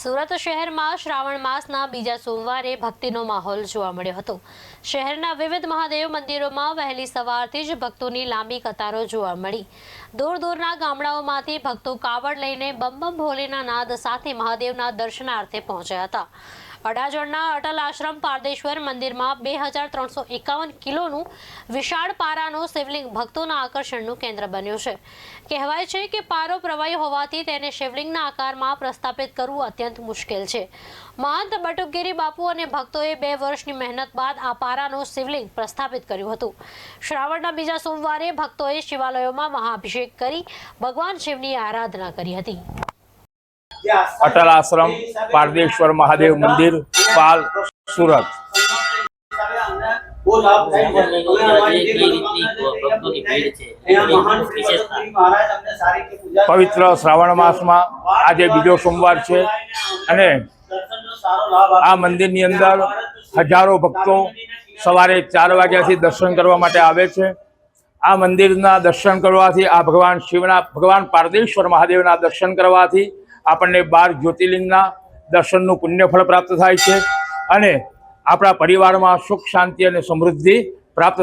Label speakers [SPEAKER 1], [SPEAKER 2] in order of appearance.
[SPEAKER 1] સુરત શહેરમાં શ્રાવણ માસના બીજા સોમવારે ભક્તિનો માહોલ જોવા મળ્યો હતો। શહેરના વિવિધ મહાદેવ મંદિરોમાં વહેલી સવારથી જ ભક્તોની લાંબી કતારો જોવા મળી। દૂર દૂરના ગામડાઓમાંથી ભક્તો કાવડ લઈને બમ બમ ભોલેના નાદ સાથે મહાદેવના દર્શનાર્થે પહોંચ્યા હતા। અડાજણના અટલ આશ્રમ પારદેશ્વર મંદિરમાં 2351 કિલોનું વિશાળ પારાનો શિવલિંગ ભક્તોના આકર્ષણનું કેન્દ્ર બન્યું છે। કહેવાય છે કે પારો પ્રવાહી હોવાથી તેને શિવલિંગના આકારમાં પ્રસ્થાપિત કરવું અત્યંત મુશ્કેલ છે। મહંત બટુકગીરી બાપુ અને ભક્તોએ 2 વર્ષની મહેનત બાદ આ પારાનો શિવલિંગ પ્રસ્થાપિત કર્યું હતું। શ્રાવણના બીજા સોમવારે ભક્તોએ શિવાલયોમાં મહાઅભિષેક કરી ભગવાન શિવની આરાધના કરી હતી।
[SPEAKER 2] अटल आश्रम पारदेश्वर महादेव मंदिर पाल सूरत। पवित्र श्रावण मास में आज बीजो सोमवार है अने आ मंदिर नी अंदर हजारों भक्तों सवारे 4 वाग्याथी दर्शन करवा माटे आवे छे। आ मंदिरना दर्शन करवाथी आ भगवान शिवना भगवान पारदेश्वर महादेवना दर्शन करवाथी આપણને 12 જ્યોતિર્લિંગના દર્શનનું પુણ્યફળ પ્રાપ્ત થાય છે અને આપણા પરિવારમાં સુખ શાંતિ અને સમૃદ્ધિ પ્રાપ્ત